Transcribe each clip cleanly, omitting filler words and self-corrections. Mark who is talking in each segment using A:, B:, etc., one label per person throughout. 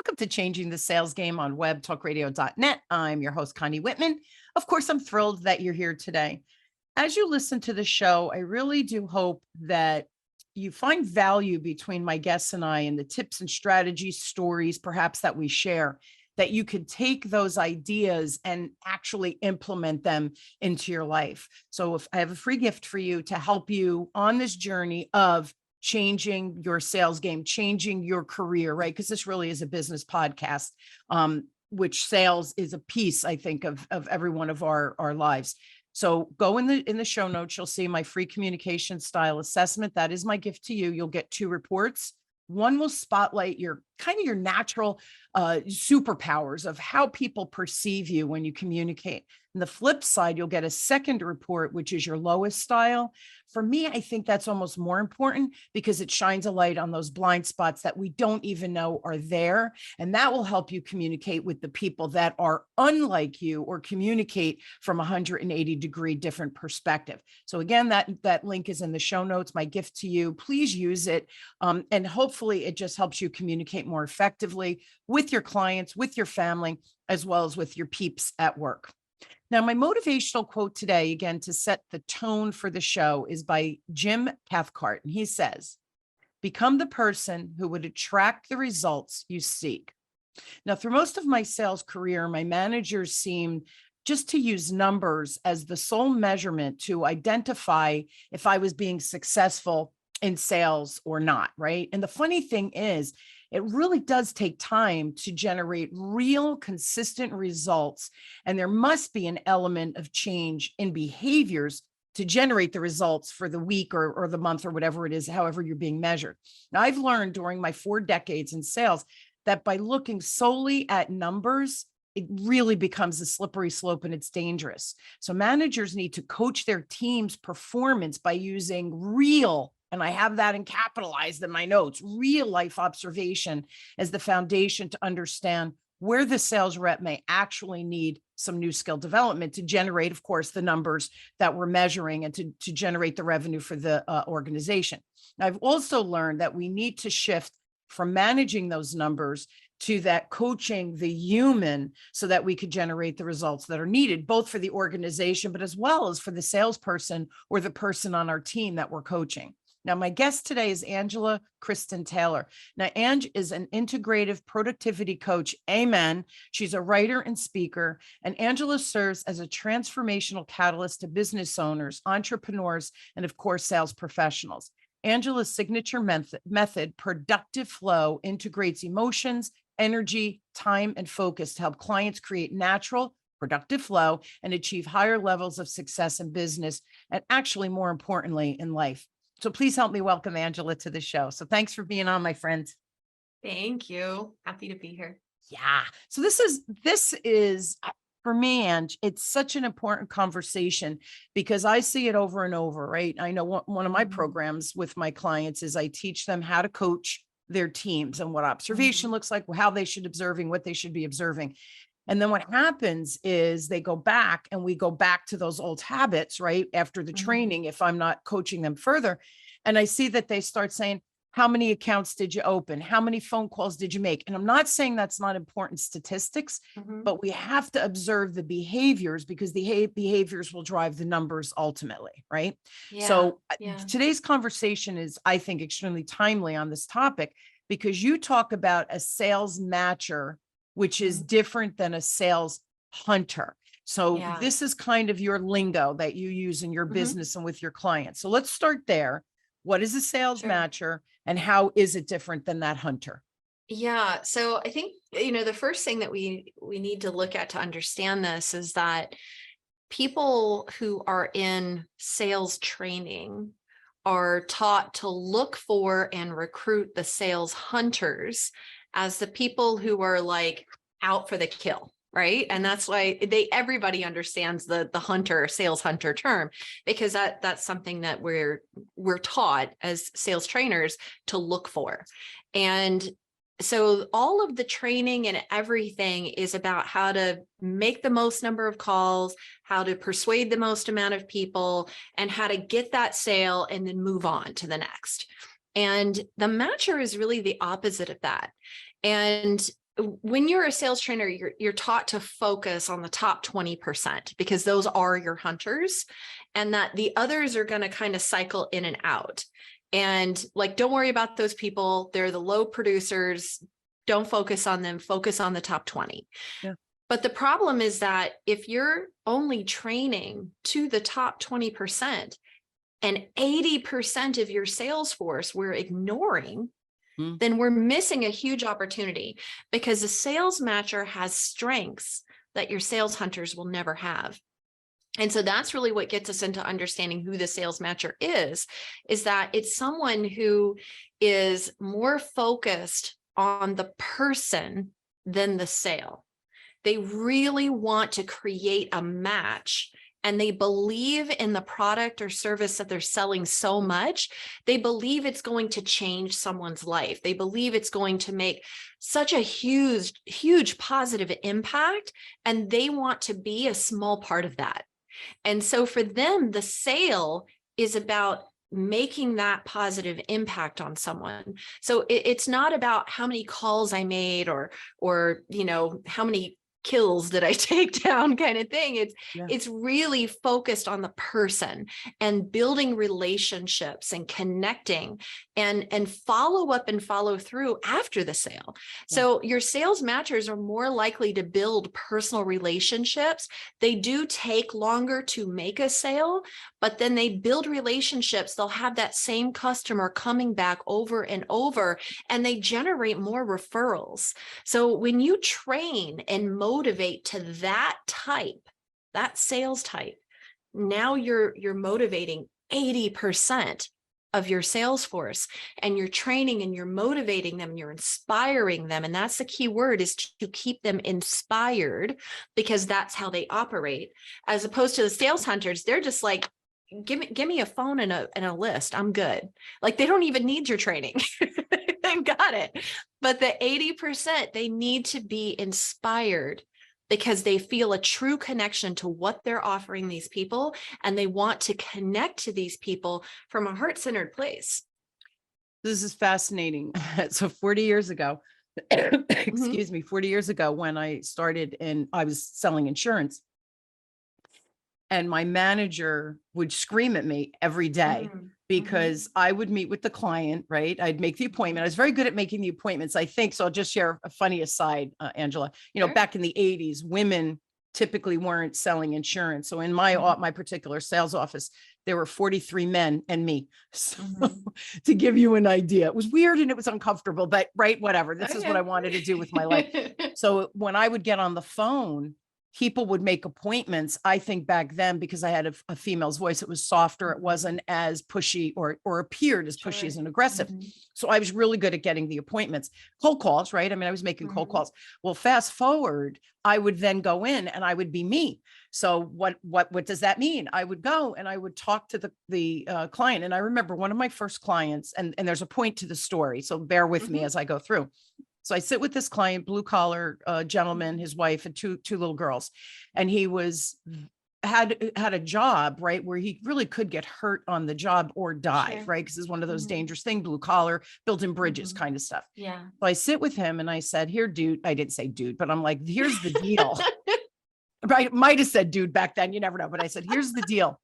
A: Welcome to Changing the Sales Game on webtalkradio.net. I'm your host, Connie Whitman. Of course, I'm thrilled that you're here today. As you listen to the show, I really do hope that you find value between my guests and I and the tips and strategies, stories, perhaps that we share, that you could take those ideas and actually implement them into your life. So if I have a free gift for you to help you on this journey of changing your sales game, changing your career, right? Because this really is a business podcast, which sales is a piece, I think, of every one of our lives. So go in the show notes, you'll see my free communication style assessment. That is my gift to you. You'll get 2 reports. One will spotlight your natural superpowers of how people perceive you when you communicate. And the flip side, you'll get a second report, which is your lowest style. For me, I think that's almost more important because it shines a light on those blind spots that we don't even know are there. And that will help you communicate with the people that are unlike you or communicate from a 180-degree different perspective. So again, that link is in the show notes, my gift to you. Please use it. And hopefully it just helps you communicate more effectively with your clients, with your family, as well as with your peeps at work. Now, my motivational quote today, again, to set the tone for the show, is by Jim Cathcart. And he says, "Become the person who would attract the results you seek." Now, through most of my sales career, my managers seemed just to use numbers as the sole measurement to identify if I was being successful in sales or not, right? And the funny thing is, it really does take time to generate real, consistent results. And there must be an element of change in behaviors to generate the results for the week or the month or whatever it is, however you're being measured. Now, I've learned during my 4 decades in sales that by looking solely at numbers, it really becomes a slippery slope and it's dangerous. So managers need to coach their team's performance by using real, and I have that in capitalized in my notes, real life observation as the foundation to understand where the sales rep may actually need some new skill development to generate, of course, the numbers that we're measuring and to generate the revenue for the organization. Now, I've also learned that we need to shift from managing those numbers to that coaching the human so that we could generate the results that are needed, both for the organization, but as well as for the salesperson or the person on our team that we're coaching. Now, my guest today is Kristen Taylor. Now, Ange is an integrative productivity coach. Amen. She's a writer and speaker, and Angela serves as a transformational catalyst to business owners, entrepreneurs, and of course, sales professionals. Angela's signature method, Productive Flow, integrates emotions, energy, time, and focus to help clients create natural, productive flow and achieve higher levels of success in business and actually, more importantly, in life. So please help me welcome Angela to the show. So thanks for being on, my friend.
B: Thank you. Happy to be here.
A: Yeah. So this is for me, Ange, it's such an important conversation because I see it over and over, right? I know one of my programs with my clients is I teach them how to coach their teams and what observation looks like, how they should observing, what they should be observing. And then what happens is they go back and we go back to those old habits, right? After the training, if I'm not coaching them further. And I see that they start saying, how many accounts did you open? How many phone calls did you make? And I'm not saying that's not important statistics, but we have to observe the behaviors because the behaviors will drive the numbers ultimately, right? So today's conversation is, I think, extremely timely on this topic because you talk about a sales matcher, which is different than a sales hunter. So this is kind of your lingo that you use in your business and with your clients. So let's start there. What is a sales matcher and how is it different than that hunter?
B: Yeah. So I think, the first thing that we need to look at to understand this is that people who are in sales training are taught to look for and recruit the sales hunters as the people who are like out for the kill, right? And that's why everybody understands the sales hunter term, because that's something that we're taught as sales trainers to look for. And so all of the training and everything is about how to make the most number of calls, how to persuade the most amount of people, and how to get that sale and then move on to the next. And the matcher is really the opposite of that. And when you're a sales trainer, you're taught to focus on the top 20% because those are your hunters, and that the others are going to kind of cycle in and out. And like, don't worry about those people. They're the low producers. Don't focus on them. Focus on the top 20.
A: Yeah.
B: But the problem is that if you're only training to the top 20% and 80% of your sales force we're ignoring, then we're missing a huge opportunity, because a sales matcher has strengths that your sales hunters will never have. And so that's really what gets us into understanding who the sales matcher is that it's someone who is more focused on the person than the sale. They really want to create a match, and they believe in the product or service that they're selling so much. They believe it's going to change someone's life. They believe it's going to make such a huge, huge positive impact, and they want to be a small part of that. And so for them, the sale is about making that positive impact on someone. So it's not about how many calls I made or how many kills did I take down kind of thing. It's really focused on the person and building relationships and connecting and follow up and follow through after the sale. So your sales matchers are more likely to build personal relationships. They do take longer to make a sale, but then they build relationships. They'll have that same customer coming back over and over, and they generate more referrals. So when you train and motivate to that sales type, now you're motivating 80% of your sales force, and you're training and you're motivating them, you're inspiring them. And that's the key word, is to keep them inspired, because that's how they operate. As opposed to the sales hunters, they're just like, give me a phone and a list. I'm good. Like, they don't even need your training. They've got it. But the 80%, they need to be inspired, because they feel a true connection to what they're offering these people, and they want to connect to these people from a heart-centered place.
A: This is fascinating. So 40 years ago, excuse me, 40 years ago, when I started and I was selling insurance, and my manager would scream at me every day because I would meet with the client, right? I'd make the appointment. I was very good at making the appointments, I think. So I'll just share a funny aside, Angela. Sure. Back in the 80s, women typically weren't selling insurance. So in my particular sales office, there were 43 men and me. So to give you an idea, it was weird and it was uncomfortable, but right, whatever. This is what I wanted to do with my life. So when I would get on the phone, people would make appointments. I think back then, because I had a female's voice, it was softer. It wasn't as pushy or appeared as pushy as an aggressive. So I was really good at getting the appointments. Cold calls, right? I mean, I was making cold calls. Well, fast forward, I would then go in and I would be me. So what does that mean? I would go and I would talk to the client. And I remember one of my first clients, and there's a point to the story, so bear with me as I go through. So I sit with this client, blue collar gentleman, his wife, and two little girls, and he had a job, right, where he really could get hurt on the job or die, right? Because it's one of those dangerous things, blue collar, building bridges kind of stuff. Yeah. So I sit with him and I said, "Here, dude." I didn't say dude, but I'm like, "Here's the deal." I might have said dude back then, you never know, but I said, "Here's the deal.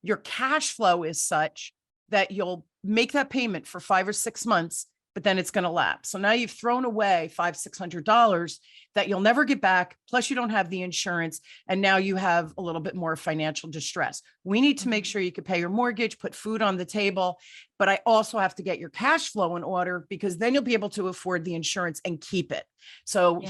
A: Your cash flow is such that you'll make that payment for 5 or 6 months, but then it's going to lapse. So now you've thrown away $500-$600 that you'll never get back. Plus you don't have the insurance. And now you have a little bit more financial distress. We need to make sure you can pay your mortgage, put food on the table, but I also have to get your cash flow in order, because then you'll be able to afford the insurance and keep it." So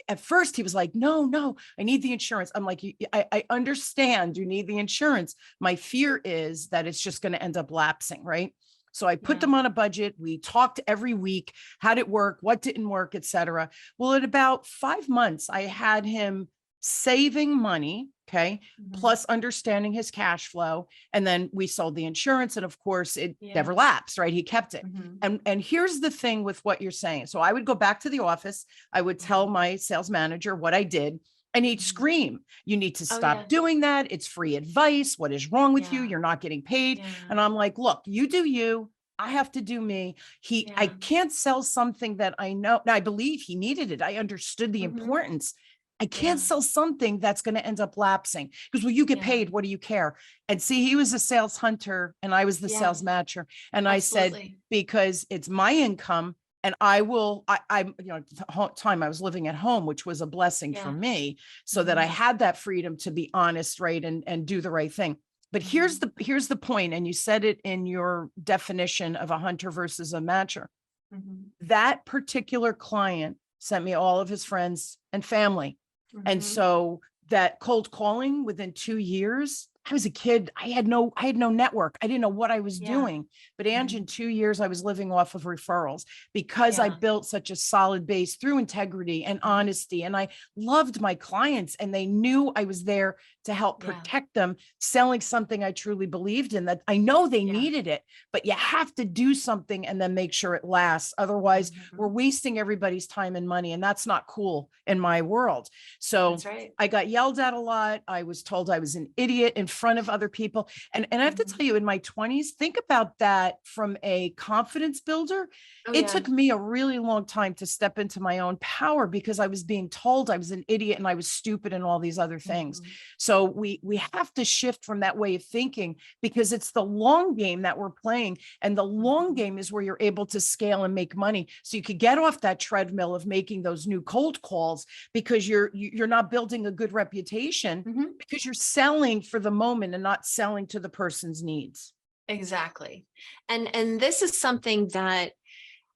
A: at first he was like, no, I need the insurance. I'm like, I understand you need the insurance. My fear is that it's just going to end up lapsing, right? So I put them on a budget. We talked every week. How did it work? What didn't work, et cetera. Well, at about 5 months, I had him saving money, okay, plus understanding his cash flow. And then we sold the insurance. And of course, it never lapsed, right? He kept it. And here's the thing with what you're saying. So I would go back to the office. I would tell my sales manager what I did. And he'd scream, "You need to stop doing that. It's free advice. What is wrong with you? You're not getting paid." And I'm like, "Look, you do you. I have to do me. I
B: Yeah.
A: can't sell something that I know. Now, I believe he needed it. I understood the
B: Mhm.
A: importance. I can't
B: Yeah.
A: sell something that's going to end up lapsing because when you get
B: Yeah.
A: paid, what do you care? And see, he was a sales hunter and I was the
B: Yeah.
A: sales matcher. And I said,
B: Absolutely.
A: because it's my income and at the time I was living at home, which was a blessing for
B: Yeah.
A: me, so that I
B: Mhm.
A: had that freedom to be honest, right, and do the right thing. But here's
B: Mhm.
A: the point, and you said it in your definition of a hunter versus a matcher.
B: Mhm.
A: That particular client sent me all of his friends and family. And
B: Mhm.
A: so that cold calling within 2 years, I was a kid. I had no network. I didn't know what I was
B: Yeah.
A: doing. But Ange, in
B: Mhm.
A: 2 years, I was living off of referrals because I
B: Yeah.
A: built such a solid base through integrity and
B: Mhm.
A: honesty. And I loved my clients and they knew I was there to help
B: Yeah.
A: protect them, selling something I truly believed in, that I know they
B: Yeah.
A: needed it, but you have to do something and then make sure it lasts. Otherwise, we're
B: Mhm.
A: wasting everybody's time and money. And that's not cool in my world. So
B: That's right.
A: I got yelled at a lot. I was told I was an idiot in front of other people. And I have to
B: Mhm.
A: tell you, in my 20s, think about that from a confidence builder.
B: Oh
A: It
B: yeah.
A: took me a really long time to step into my own power because I was being told I was an idiot and I was stupid and all these other things.
B: Mhm.
A: So we have to shift from that way of thinking because it's the long game that we're playing. And the long
B: Mhm.
A: game is where you're able to scale and make money. So you could get off that treadmill of making those new cold calls because you're not building a good reputation
B: Mhm.
A: because you're selling for the moment and not selling to the person's needs.
B: Exactly. And this is something that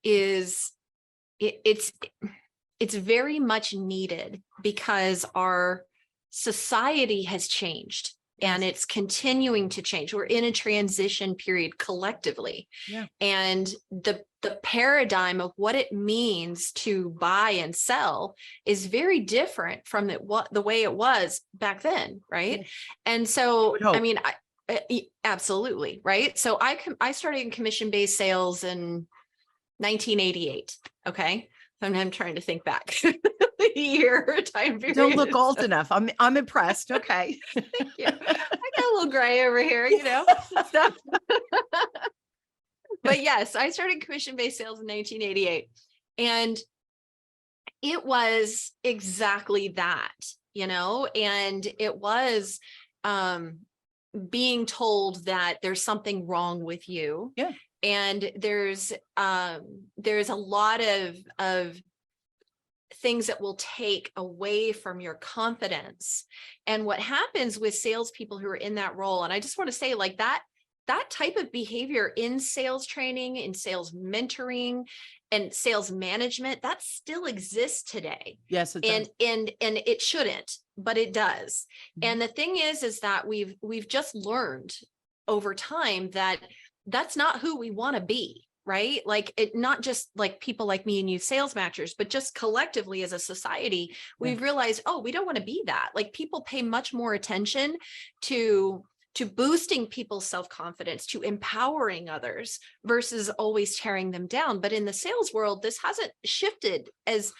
B: is it's very much needed because our society has changed and
A: Yes.
B: it's continuing to change. We're in a transition period collectively.
A: Yeah.
B: And the paradigm of what it means to buy and sell is very different from the way it was back then, right?
A: Yes.
B: And
A: I
B: so,
A: would
B: I
A: hope.
B: mean, absolutely, right? So I started in commission-based sales in 1988. Okay. I'm trying to think back the year time
A: You don't
B: period.
A: look old enough. I'm impressed. Okay.
B: Thank you. I got a little gray over here, So, but yes, I started commission-based sales in 1988. And it was exactly that, and it was being told that there's something wrong with you.
A: Yeah.
B: And there's a lot of things that will take away from your confidence. And what happens with salespeople who are in that role, and I just want to say, like, that type of behavior in sales training, in sales mentoring, and sales management, that still exists today.
A: Yes, it
B: And
A: does.
B: and it shouldn't, but it does.
A: Mhm.
B: And the thing is that we've just learned over time that that's not who we want to be. Right? Like, it not just like people like me and you sales matchers, but just collectively as a society,
A: Yeah.
B: we've realized, oh, we don't want to be that. Like, people pay much more attention to boosting people's self-confidence, to empowering others versus always tearing them down. But in the sales world, this hasn't shifted as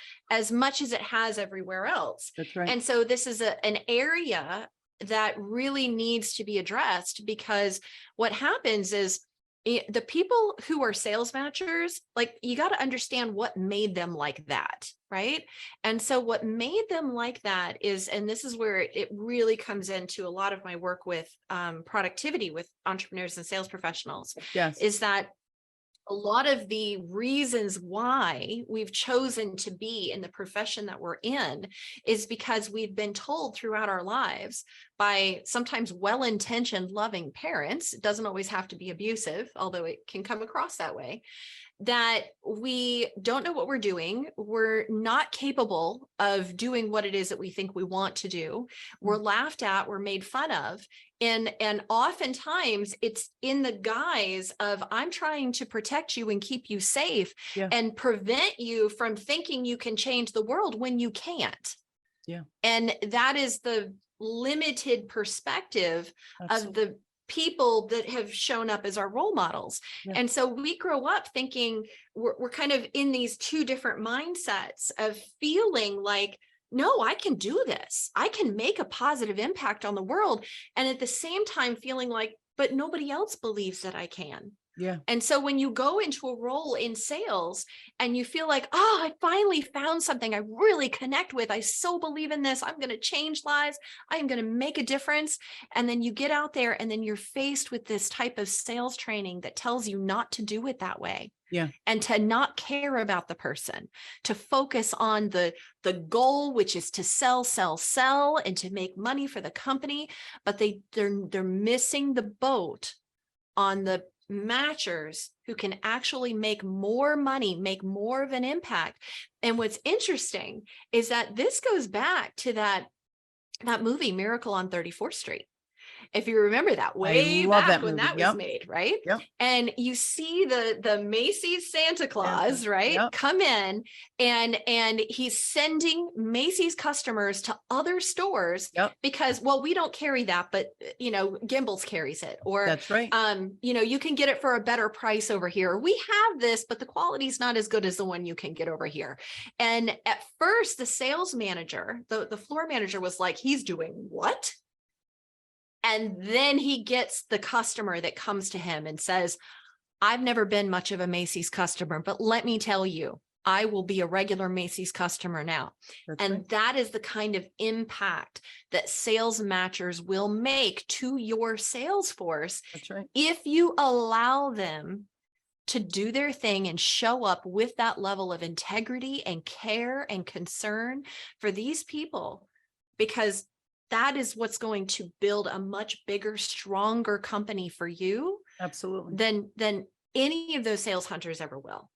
B: much as it has everywhere else.
A: That's right.
B: And so this is an area that really needs to be addressed, because what happens is the people who are sales matchers, like, you got to understand what made them like that, right? And so what made them like that is, and this is where it really comes into a lot of my work with productivity with entrepreneurs and sales professionals,
A: Yes.
B: is that a lot of the reasons why we've chosen to be in the profession that we're in is because we've been told throughout our lives by sometimes well-intentioned, loving parents. It doesn't always have to be abusive, although it can come across that way, that we don't know what we're doing. We're not capable of doing what it is that we think we want to do. We're laughed at, we're made fun of. And oftentimes it's in the guise of, I'm trying to protect you and keep you safe,
A: Yeah.
B: and prevent you from thinking you can change the world when you can't.
A: Yeah.
B: And that is the limited perspective of
A: Absolutely.
B: the people that have shown up as our role models.
A: Yeah.
B: And so we grow up thinking we're kind of in these two different mindsets of feeling like, no, I can do this. I can make a positive impact on the world. And at the same time feeling like, but nobody else believes that I can.
A: Yeah.
B: And so when you go into a role in sales and you feel like, oh, I finally found something I really connect with. I so believe in this. I'm going to change lives. I am going to make a difference. And then you get out there and then you're faced with this type of sales training that tells you not to do it that way.
A: Yeah.
B: And to not care about the person, to focus on the goal, which is to sell, sell, sell, and to make money for the company. But they're missing the boat on the matchers who can actually make more money, make more of an impact. And what's interesting is that this goes back to that movie Miracle on 34th Street. If you remember that, way
A: love
B: back
A: that
B: when
A: movie.
B: that was made, right?
A: Yep.
B: And you see the Macy's Santa Claus, right,
A: Yep.
B: come in, and he's sending Macy's customers to other stores
A: Yep.
B: because, well, we don't carry that, but Gimbels carries it, or
A: That's right.
B: you can get it for a better price over here. We have this, but the quality's not as good as the one you can get over here. And at first, the sales manager, the floor manager, was like, he's doing what? And then he gets the customer that comes to him and says, I've never been much of a Macy's customer, but let me tell you, I will be a regular Macy's customer now.
A: That's
B: and
A: right.
B: that is the kind of impact that sales matchers will make to your sales force.
A: That's right.
B: If you allow them to do their thing and show up with that level of integrity and care and concern for these people, because that is what's going to build a much bigger, stronger company for you
A: Absolutely.
B: than any of those sales hunters ever will.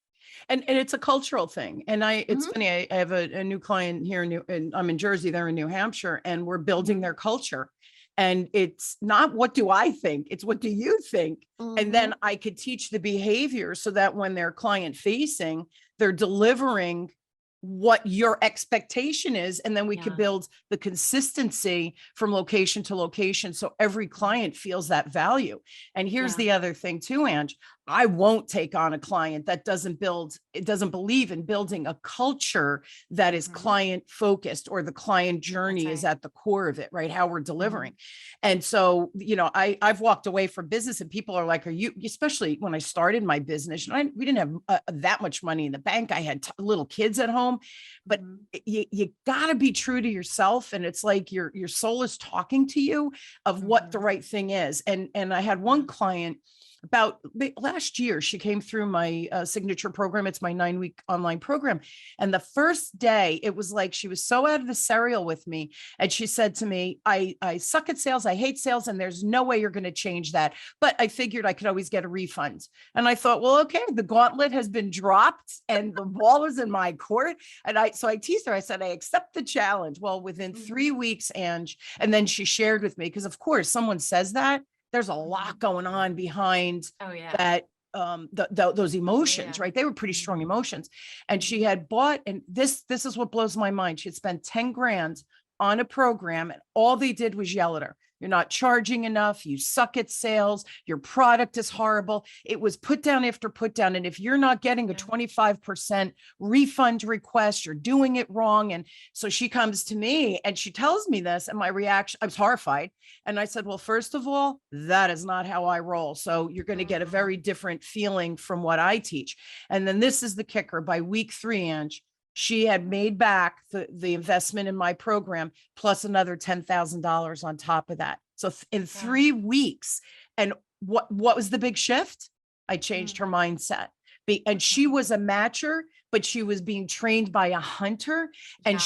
A: And it's a cultural thing. And it's funny, I have a new client here and I'm in Jersey, they're in New Hampshire, and we're building their culture. And it's not, what do I think? It's, what do you think? And then I could teach the behavior so that when they're client facing, they're delivering what your expectation is. And then we could build the consistency from location to location, so every client feels that value. And here's the other thing too, Ange, I won't take on a client that doesn't believe in building a culture that is client focused, or the client journey is at the core of it, right? How we're delivering. And so, I've walked away from business and people are like, especially when I started my business, and we didn't have that much money in the bank. I had little kids at home, but you gotta be true to yourself. And it's like your soul is talking to you of what the right thing is. And I had one client about last year, she came through my signature program. It's my 9-week online program. And the first day, it was like, she was so out of the cereal with me. And she said to me, I suck at sales. I hate sales. And there's no way you're going to change that. But I figured I could always get a refund. And I thought, well, okay, the gauntlet has been dropped and the ball is in my court. And so I teased her. I said, I accept the challenge. Well, within 3 weeks, Ange, and then she shared with me, because of course someone says that, there's a lot going on behind that, those emotions, right? They were pretty strong emotions. And she had bought, and this is what blows my mind. She had spent 10 grand on a program, and all they did was yell at her. You're not charging enough. You suck at sales. Your product is horrible. It was put down after put down. And if you're not getting a 25% refund request, you're doing it wrong. And so she comes to me and she tells me this, and my reaction, I was horrified. And I said, well, first of all, that is not how I roll. So you're going to get a very different feeling from what I teach. And then this is the kicker. By week 3, Ange, she had made back the investment in my program, plus another $10,000 on top of that. So in 3 weeks. And what was the big shift? I changed her mindset. And she was a matcher, but she was being trained by a hunter, and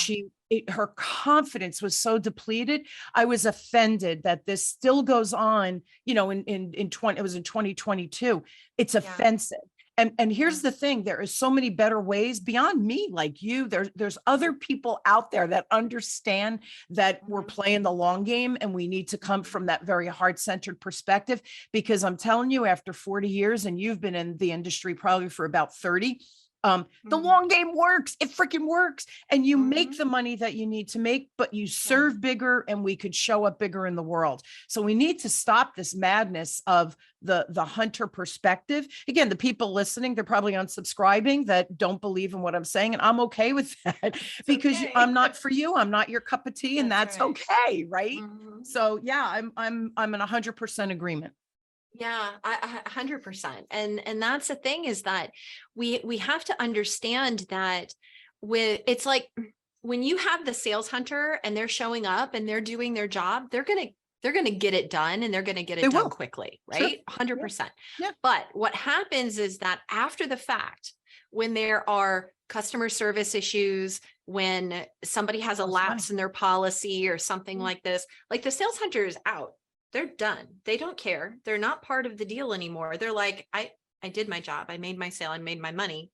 A: her confidence was so depleted. I was offended that this still goes on, it was in 2022. It's offensive. And here's the thing, there is so many better ways beyond me, like you. There's other people out there that understand that we're playing the long game, and we need to come from that very heart-centered perspective. Because I'm telling you, after 40 years, and you've been in the industry probably for about 30, the long game works. It freaking works. And you make the money that you need to make, but you serve bigger, and we could show up bigger in the world. So we need to stop this madness of the hunter perspective. Again, the people listening, they're probably unsubscribing that don't believe in what I'm saying. And I'm okay with that, because I'm not for you. I'm not your cup of tea, and that's okay. Right. So yeah, I'm in 100% agreement.
B: Yeah, 100%. And that's the thing, is that we have to understand that it's like when you have the sales hunter and they're showing up and they're doing their job, they're gonna get it done, and they're gonna get
A: They
B: it done
A: will.
B: quickly,
A: Sure.
B: right? 100%.
A: Yeah.
B: But what happens is that after the fact, when there are customer service issues, when somebody has a
A: Costs money.
B: lapse in their policy or something like this, like the sales hunter is out. They're done. They don't care. They're not part of the deal anymore. They're like, I did my job. I made my sale. I made my money.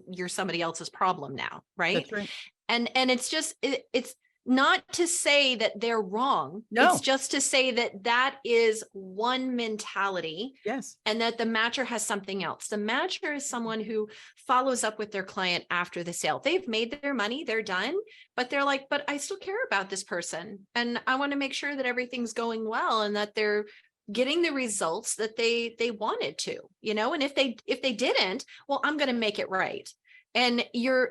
B: You're somebody else's problem now, right?
A: That's right.
B: And it's just it's not to say that they're wrong.
A: No.
B: It's just to say that that is one mentality,
A: Yes.
B: and that the matcher has something else. The matcher is someone who follows up with their client after the sale. They've made their money, they're done, but they're like, but I still care about this person, and I want to make sure that everything's going well and that they're getting the results that they wanted to, and if they didn't, well, I'm going to make it right. And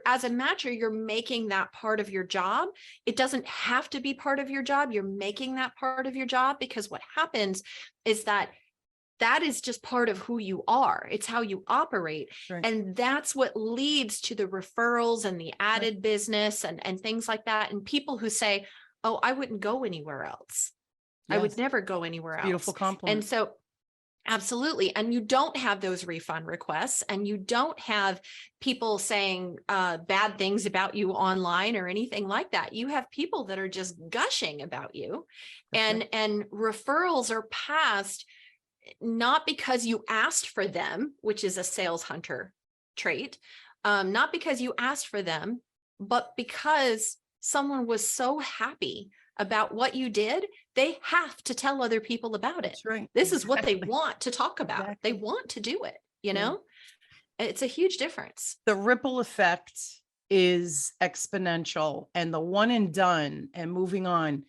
B: as a matcher, you're making that part of your job. It doesn't have to be part of your job. You're making that part of your job, because what happens is that is just part of who you are. It's how you operate.
A: Right.
B: And that's what leads to the referrals and the added business and things like that. And people who say, oh, I wouldn't go anywhere else. I would
A: Yes.
B: never go anywhere else.
A: Beautiful compliment.
B: And so absolutely. And you don't have those refund requests, and you don't have people saying bad things about you online or anything like that. You have people that are just gushing about you.
A: That's
B: And referrals are passed not because you asked for them, which is a sales hunter trait, not because you asked for them, but because someone was so happy about what you did, they have to tell other people about it.
A: That's right.
B: This is what they
A: Exactly.
B: want to talk about.
A: Exactly.
B: They want to do it,
A: Yeah.
B: It's a huge difference.
A: The ripple effect is exponential, and the one and done and moving on.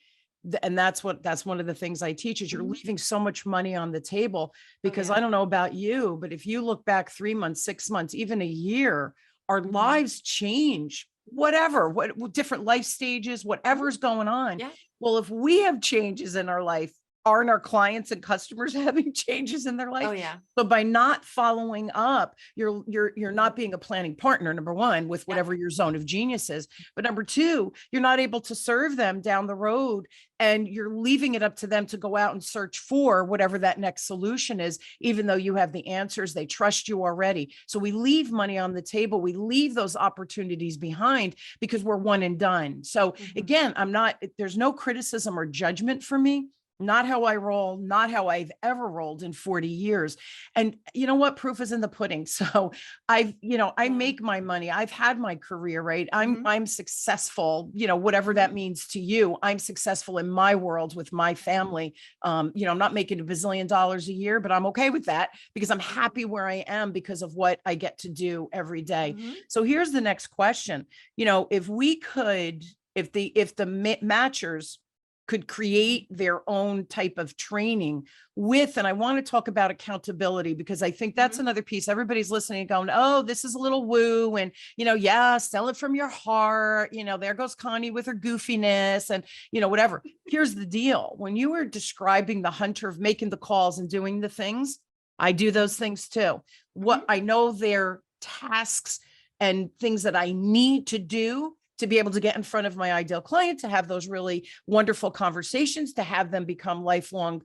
A: And that's one of the things I teach is you're
B: Mhm.
A: leaving so much money on the table, because
B: yeah.
A: I don't know about you, but if you look back 3 months, 6 months, even a year, our
B: Mhm.
A: lives change, whatever, what different life stages, whatever's going on.
B: Yeah.
A: Well, if we have changes in our life, aren't our clients and customers having changes in their life?
B: Oh yeah.
A: So by not following up, you're not being a planning partner, number one, with whatever your zone of genius is. But number two, you're not able to serve them down the road, and you're leaving it up to them to go out and search for whatever that next solution is, even though you have the answers. They trust you already. So we leave money on the table. We leave those opportunities behind because we're one and done. So
B: Mhm.
A: again, there's no criticism or judgment for me. Not how I roll, not how I've ever rolled in 40 years. And you know what? Proof is in the pudding. So I
B: Yeah.
A: make my money. I've had my career, right?
B: Mhm.
A: I'm successful, whatever that means to you. I'm successful in my world with my family. I'm not making $1 bazillion a year, but I'm okay with that because I'm happy where I am because of what I get to do every day.
B: Mhm.
A: So here's the next question. If we could, if the matchers could create their own type of training and I want to talk about accountability, because I think that's another piece. Everybody's listening and going, oh, this is a little woo. And, yeah, sell it from your heart. There goes Connie with her goofiness and, whatever. Here's the deal. When you were describing the hunter of making the calls and doing the things, I do those things too. What I know they're tasks and things that I need to do to be able to get in front of my ideal client, to have those really wonderful conversations, to have them become lifelong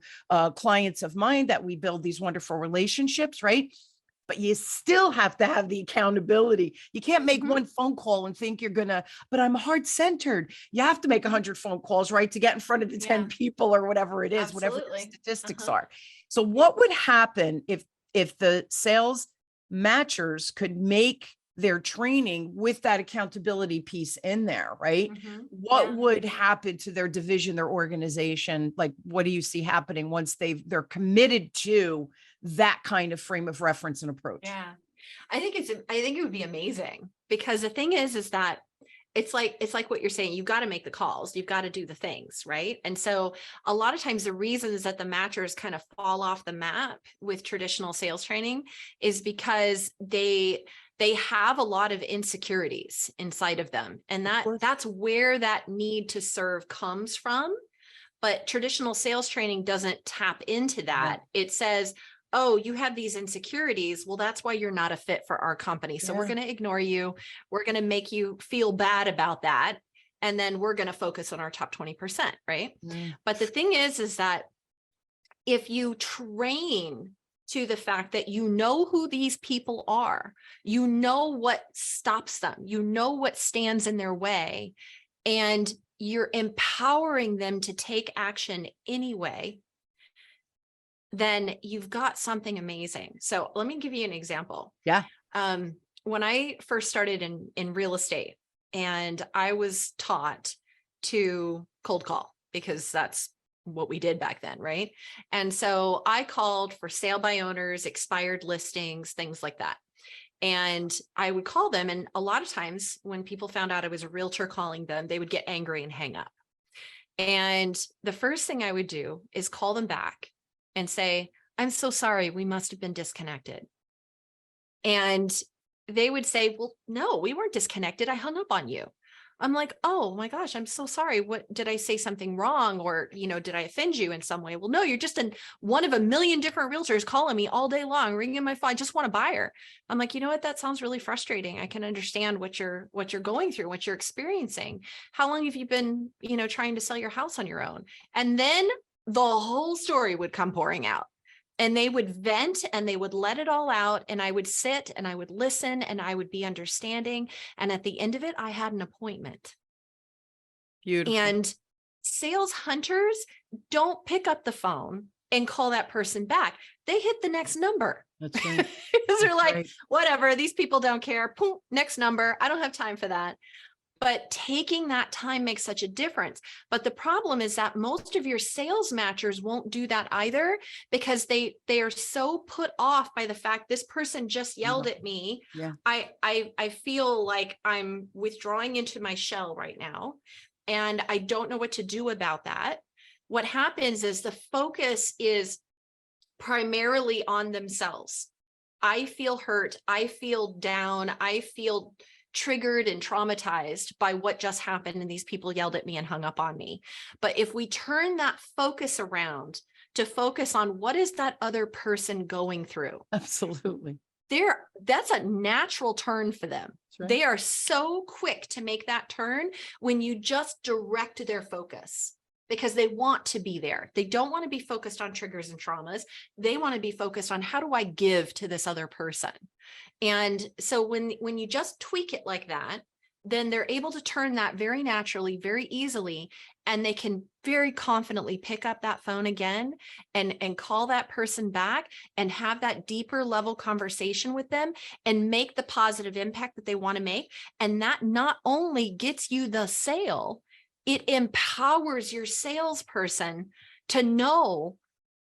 A: clients of mine, that we build these wonderful relationships, right? But you still have to have the accountability. You can't make one phone call and think you're gonna, but I'm heart-centered. You have to make 100 phone calls, right? To get in front of the 10 people or whatever it is, whatever the
B: Absolutely.
A: statistics are. So what would happen if the sales matchers could make their training with that accountability piece in there, right? What would happen to their division, their organization? Like, what do you see happening once they're committed to that kind of frame of reference and approach?
B: Yeah. I think it would be amazing, because the thing is that it's like what you're saying. You've got to make the calls, you've got to do the things, right? And so a lot of times the reasons that the matchers kind of fall off the map with traditional sales training is because they have a lot of insecurities inside of them. And that's where that need to serve comes from. But traditional sales training doesn't tap into that. It says, oh, you have these insecurities. Well, that's why you're not a fit for our company. So we're
A: Yeah.
B: going to ignore you. We're going to make you feel bad about that. And then we're going to focus on our top 20%, right?
A: Mm.
B: But the thing is that if you train to the fact that you know who these people are, you know what stops them, you know what stands in their way, and you're empowering them to take action anyway, then you've got something amazing. So let me give you an example.
A: Yeah.
B: When I first started in real estate, and I was taught to cold call because that's what we did back then, right? And so I called for sale by owners, expired listings, things like that. And I would call them. And a lot of times when people found out I was a realtor calling them, they would get angry and hang up. And the first thing I would do is call them back and say, I'm so sorry, we must have been disconnected. And they would say, well, no, we weren't disconnected. I hung up on you. I'm like, oh my gosh, I'm so sorry. What did I say something wrong? Or, did I offend you in some way? Well, no, you're just one of a million different realtors calling me all day long, ringing my phone. I just want a buyer. I'm like, you know what? That sounds really frustrating. I can understand what you're going through, what you're experiencing. How long have you been, trying to sell your house on your own? And then the whole story would come pouring out. And they would vent and they would let it all out. And I would sit and I would listen and I would be understanding. And at the end of it, I had an appointment.
A: Beautiful.
B: And sales hunters don't pick up the phone and call that person back. They hit the next number.
A: That's right.
B: Because they're like,
A: right.
B: Whatever, these people don't care. Boom, next number. I don't have time for that. But taking that time makes such a difference. But the problem is that most of your sales matchers won't do that either, because they are so put off by the fact this person just yelled at me.
A: Yeah.
B: I feel like I'm withdrawing into my shell right now, and I don't know what to do about that. What happens is the focus is primarily on themselves. I feel hurt. I feel down. I feel triggered and traumatized by what just happened, and these people yelled at me and hung up on me. But if we turn that focus around to focus on what is that other person going through,
A: Absolutely.
B: that's a natural turn for them.
A: Right.
B: They are so quick to make that turn when you just direct their focus, because they want to be there. They don't want to be focused on triggers and traumas. They want to be focused on, how do I give to this other person? And so when you just tweak it like that, then they're able to turn that very naturally, very easily, and they can very confidently pick up that phone again and call that person back and have that deeper level conversation with them and make the positive impact that they want to make. And that not only gets you the sale, it empowers your salesperson to know,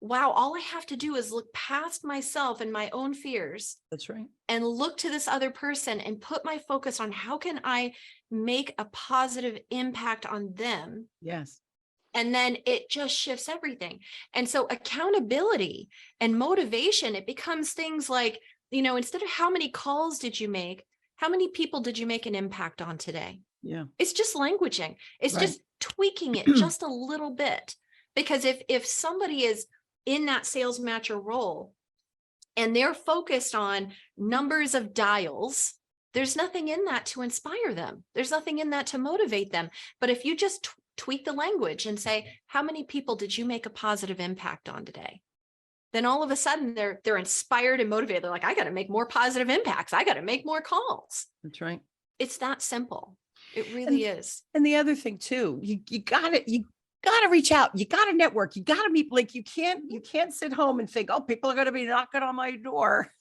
B: wow, all I have to do is look past myself and my own fears.
A: That's right.
B: And look to this other person and put my focus on, how can I make a positive impact on them?
A: Yes.
B: And then it just shifts everything. And so accountability and motivation, it becomes things like, instead of how many calls did you make, how many people did you make an impact on today?
A: Yeah.
B: It's just languaging. It's
A: Right.
B: just tweaking it just a little bit. Because if somebody is in that sales matcher role and they're focused on numbers of dials, there's nothing in that to inspire them. There's nothing in that to motivate them. But if you just tweak the language and say, how many people did you make a positive impact on today? Then all of a sudden they're inspired and motivated. They're like, I got to make more positive impacts. I got to make more calls.
A: That's right.
B: It's that simple. It really is.
A: And the other thing too, you gotta reach out. You gotta network. You gotta meet. Like you can't sit home and think, oh, people are gonna be knocking on my door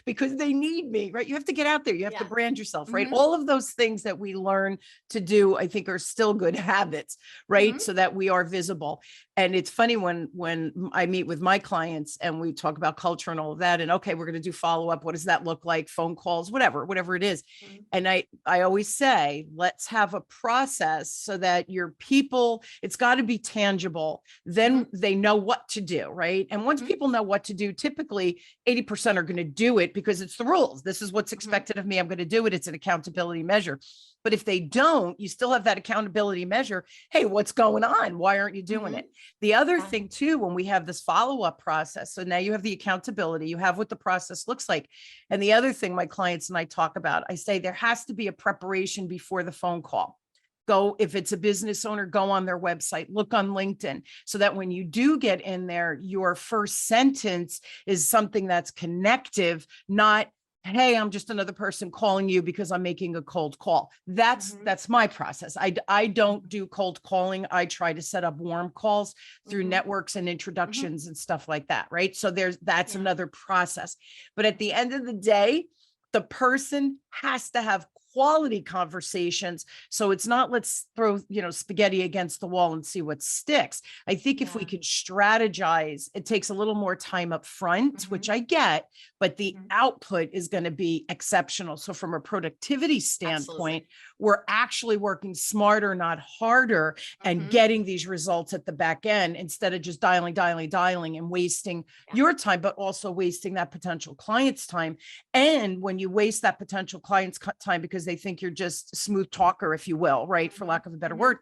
A: because they need me, right? You have to get out there. You have to brand yourself, right?
B: Mhm.
A: All of those things that we learn to do, I think, are still good habits, right?
B: Mhm.
A: So that we are visible. And it's funny when I meet with my clients and we talk about culture and all of that, and okay, we're gonna do follow up. What does that look like? Phone calls, whatever it is.
B: Mhm.
A: And I always say, let's have a process so that your people, it's got to be tangible. Then they know what to do, right? And once
B: Mhm.
A: people know what to do, typically 80% are going to do it because it's the rules. This is what's expected of me. I'm going to do it. It's an accountability measure. But if they don't, you still have that accountability measure. Hey, what's going on? Why aren't you doing it? The other
B: Yeah.
A: thing too, when we have this follow-up process, so now you have the accountability, you have what the process looks like. And the other thing my clients and I talk about, I say there has to be a preparation before the phone call. Go, if it's a business owner, go on their website, look on LinkedIn, so that when you do get in there, your first sentence is something that's connective, not, hey, I'm just another person calling you because I'm making a cold call. That's my process. I don't do cold calling. I try to set up warm calls through networks and introductions and stuff like that. Right. So that's another process. But at the end of the day, the person has to have quality conversations. So it's not, let's throw, spaghetti against the wall and see what sticks. I think if we could strategize, it takes a little more time up front, which I get, but the output is going to be exceptional. So from a productivity standpoint, we're actually working smarter, not harder, and getting these results at the back end instead of just dialing and wasting your time, but also wasting that potential client's time. And when you waste that potential client's time because they think you're just a smooth talker, if you will, right? For lack of a better word,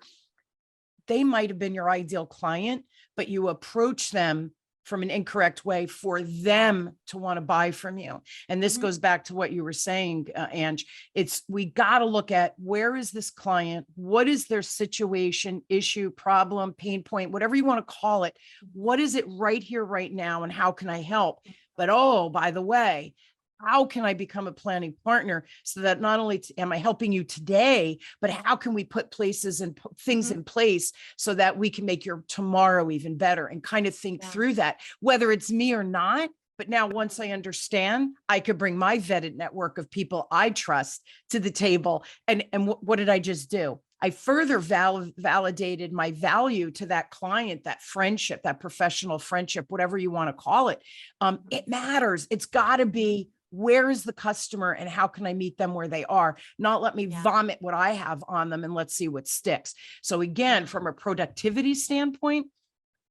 A: they might have been your ideal client, but you approach them from an incorrect way for them to want to buy from you. And this goes back to what you were saying, Ange. We got to look at, where is this client? What is their situation, issue, problem, pain point, whatever you want to call it? What is it right here, right now? And how can I help? But, oh, by the way, how can I become a planning partner so that not only am I helping you today, but how can we put places and things in place so that we can make your tomorrow even better, and kind of think through that, whether it's me or not. But now, once I understand, I could bring my vetted network of people I trust to the table. And what did I just do? I further validated my value to that client, that friendship, that professional friendship, whatever you want to call it. It matters. It's got to be, where is the customer and how can I meet them where they are? Not let me vomit what I have on them and let's see what sticks. So again, from a productivity standpoint,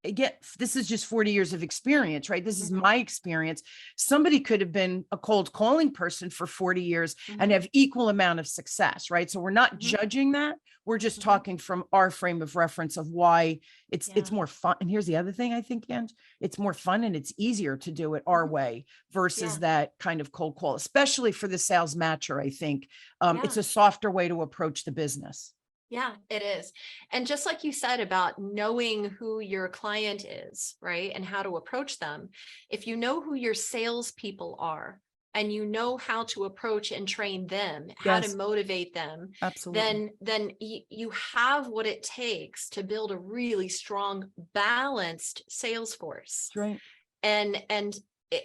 A: again, this is just 40 years of experience, right? This is my experience. Somebody could have been a cold calling person for 40 years and have equal amount of success, right? So we're not judging that. We're just talking from our frame of reference of why it's more fun. And here's the other thing I think, Ange, it's more fun and it's easier to do it our way versus that kind of cold call, especially for the sales matcher. I think it's a softer way to approach the business.
B: Yeah, it is. And just like you said about knowing who your client is, right? And how to approach them. If you know who your salespeople are and you know how to approach and train them, how to motivate them, then you have what it takes to build a really strong, balanced sales force.
A: That's right.
B: And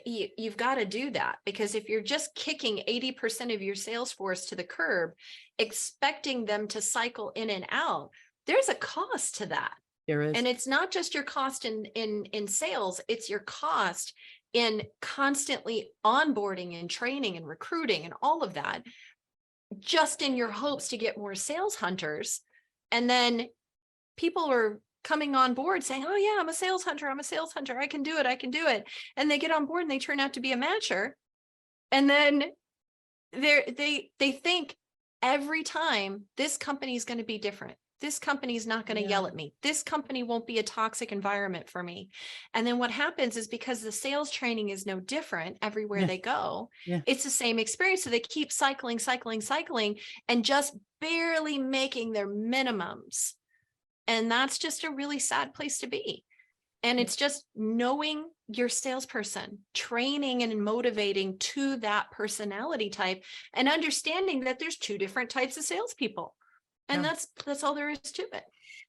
B: you've got to do that, because if you're just kicking 80% of your sales force to the curb, expecting them to cycle in and out, there's a cost to that.
A: There is.
B: And it's not just your cost in sales, it's your cost in constantly onboarding and training and recruiting and all of that, just in your hopes to get more sales hunters. And then people are coming on board saying, oh yeah, I'm a sales hunter. I can do it. And they get on board and they turn out to be a matcher. And then they think every time, this company is going to be different. This company is not going to yell at me. This company won't be a toxic environment for me. And then what happens is, because the sales training is no different everywhere they go, it's the same experience. So they keep cycling, and just barely making their minimums. And that's just a really sad place to be. And it's just knowing your salesperson, training and motivating to that personality type, and understanding that there's two different types of salespeople. And that's all there is to it.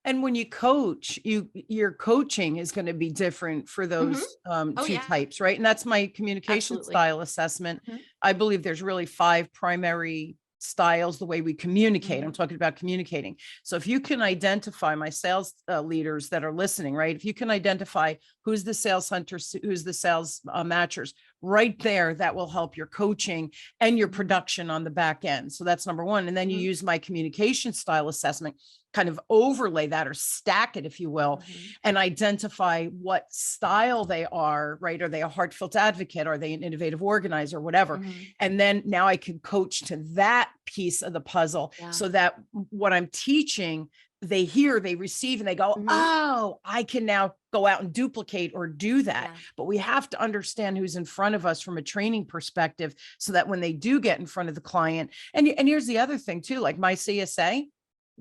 A: And when you coach, your coaching is going to be different for those two types, right? And that's my communication style assessment. I believe there's really 5 primary styles, the way we communicate. I'm talking about communicating. So if you can identify, my sales leaders that are listening, right? If you can identify who's the sales hunters, who's the sales matchers, right there that will help your coaching and your
B: Mhm.
A: production on the back end. So that's number one. And then you
B: Mhm.
A: use my communication style assessment, kind of overlay that or stack it, if you will,
B: Mhm.
A: and identify what style they are, right? Are they a heartfelt advocate? Are they an innovative organizer, whatever?
B: Mhm.
A: And then now I can coach to that piece of the puzzle
B: Yeah.
A: so that what I'm teaching, they hear, they receive, and they go,
B: Mhm.
A: oh, I can now go out and duplicate or do that.
B: Yeah.
A: But we have to understand who's in front of us from a training perspective so that when they do get in front of the client, and here's the other thing too, like my CSA,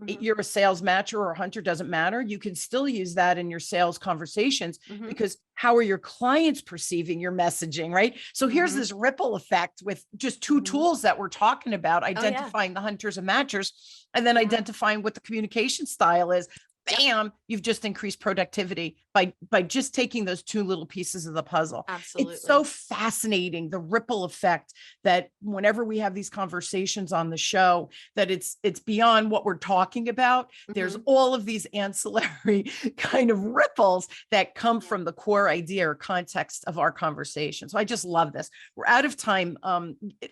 B: Mhm.
A: you're a sales matcher or a hunter, doesn't matter. You can still use that in your sales conversations
B: Mhm.
A: because how are your clients perceiving your messaging, right? So here's
B: Mhm.
A: this ripple effect with just two
B: Mhm.
A: tools that we're talking about,
B: Oh, yeah.
A: identifying the hunters and matchers, and then
B: Yeah.
A: identifying what the communication style is.
B: Yep.
A: Bam, you've just increased productivity by just taking those two little pieces of the puzzle. It's so
B: Absolutely.
A: fascinating, the ripple effect, that whenever we have these conversations on the show, that it's beyond what we're talking about. There's
B: Mhm.
A: all of these ancillary kind of ripples that come
B: Yeah.
A: from the core idea or context of our conversation. So I just love this. We're out of time.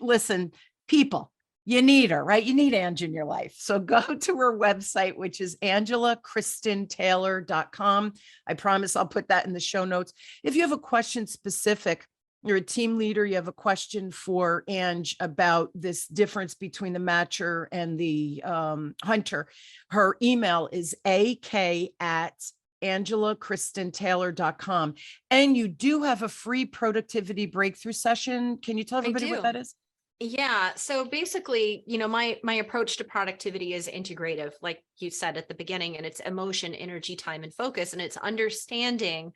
A: Listen, people, you need her, right? You need Ange in your life. So go to her website, which is AngelaKristenTaylor.com. I promise I'll put that in the show notes. If you have a question specific, you're a team leader, you have a question for Ange about this difference between the matcher and the hunter, her email is ak@AngelaKristenTaylor.com. And you do have a free productivity breakthrough session. Can you tell
B: I
A: everybody what
B: do.
A: that is?
B: Yeah. So basically, my approach to productivity is integrative, like you said at the beginning, and it's emotion, energy, time, and focus. And it's understanding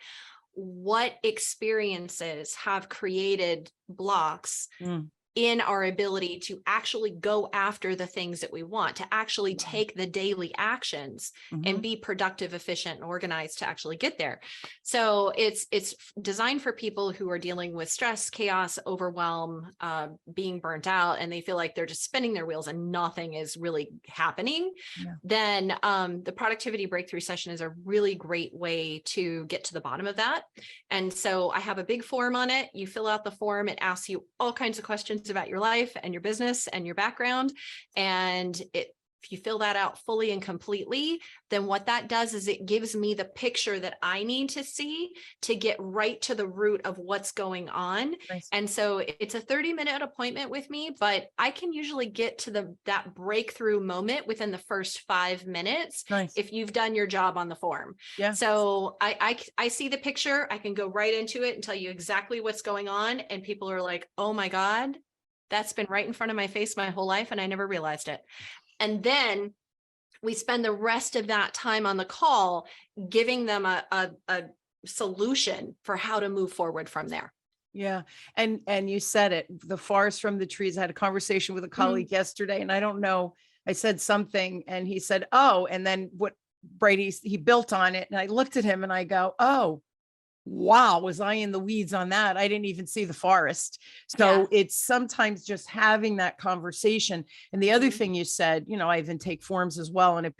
B: what experiences have created blocks
A: Mm,
B: in our ability to actually go after the things that we want, to actually
A: wow.
B: take the daily actions and
A: Mhm.
B: be productive, efficient, and organized to actually get there. So it's designed for people who are dealing with stress, chaos, overwhelm, being burnt out, and they feel like they're just spinning their wheels and nothing is really happening.
A: Yeah.
B: Then the productivity breakthrough session is a really great way to get to the bottom of that. And so I have a big form on it. You fill out the form. It asks you all kinds of questions about your life and your business and your background. And if you fill that out fully and completely, then what that does is it gives me the picture that I need to see to get right to the root of what's going on.
A: Nice.
B: And so it's a 30-minute appointment with me, but I can usually get to that breakthrough moment within the first 5 minutes
A: Nice.
B: if you've done your job on the form.
A: Yeah.
B: So I see the picture, I can go right into it and tell you exactly what's going on. And people are like, oh my God, that's been right in front of my face my whole life and I never realized it. And then we spend the rest of that time on the call giving them a solution for how to move forward from there.
A: Yeah. And you said it, the forest from the trees. I had a conversation with a colleague yesterday, and I don't know, I said something and he said, oh, and then what he built on it. And I looked at him and I go, oh, wow, was I in the weeds on that? I didn't even see the forest.
B: Yeah.
A: So it's sometimes just having that conversation. And the other
B: Mhm.
A: thing you said, I even take forms as well. And if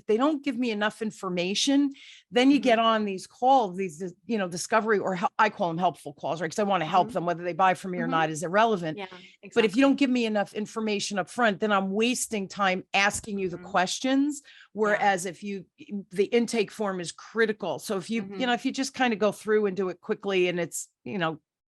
A: they don't give me enough information, then you get
B: Mhm.
A: on these calls, these, discovery, or I call them helpful calls, right? Because I want to help
B: Mhm.
A: them, whether they buy from me or
B: Mhm.
A: not is irrelevant.
B: Yeah,
A: But if you don't
B: exactly.
A: give me enough information up front, then I'm wasting time asking you the
B: Mhm.
A: questions.
B: Yeah.
A: Whereas the intake form is critical. So
B: Mhm.
A: if you just kind of go through and do it quickly and it's,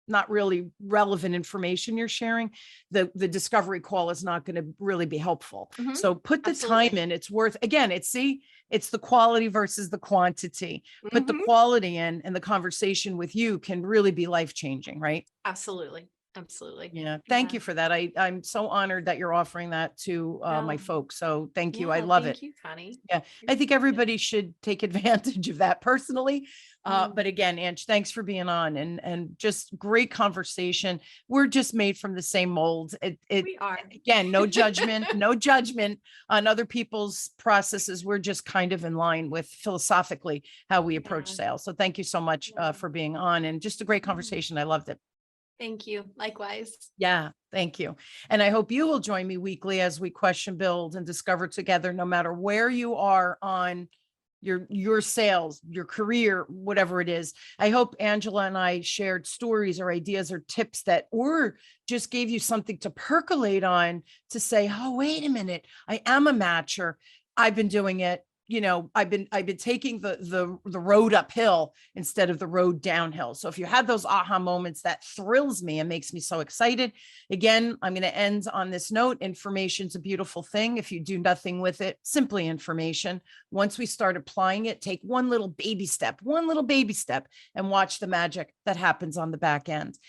A: not really relevant information you're sharing, the discovery call is not going to really be helpful.
B: Mhm.
A: So put the time
B: Absolutely.
A: in. It's worth, again, it's the quality versus the quantity. Put the
B: Mhm.
A: quality in, and the conversation with you can really be life changing, right?
B: Absolutely. Absolutely.
A: Yeah. Thank
B: Yeah.
A: you for that. I'm so honored that you're offering that to my
B: No.
A: folks. So thank you. I
B: Yeah.
A: love it.
B: Thank you, Connie.
A: Yeah, I think
B: Appreciate it.
A: everybody should take advantage of that personally.
B: Mm.
A: But again, Ange, thanks for being on, and just great conversation. We're just made from the same mold.
B: We are.
A: Again, no judgment, no judgment on other people's processes. We're just kind of in line with philosophically how we approach
B: Yeah.
A: sales. So thank you so much
B: Yeah.
A: for being on, and just a great
B: Yeah.
A: conversation. I loved it.
B: Thank you. Likewise.
A: Yeah, thank you. And I hope you will join me weekly as we question, build, and discover together, no matter where you are on your sales, your career, whatever it is. I hope Angela and I shared stories or ideas or tips that, or just gave you something to percolate on, to say, oh, wait a minute, I am a matcher. I've been doing it. I've been taking the road uphill instead of the road downhill. So if you had those aha moments, that thrills me and makes me so excited. Again, I'm going to end on this note. Information's a beautiful thing. If you do nothing with it, simply information. Once we start applying it, take one little baby step, and watch the magic that happens on the back end.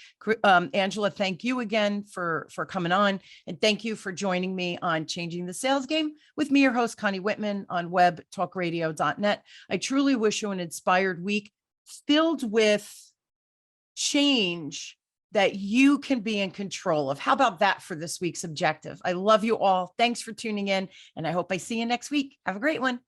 A: Angela, thank you again for coming on, and thank you for joining me on Changing the Sales Game with me, your host, Connie Whitman, on webtalkradio.net. I truly wish you an inspired week filled with change that you can be in control of. How about that for this week's objective? I love you all. Thanks for tuning in, and I hope I see you next week. Have a great one.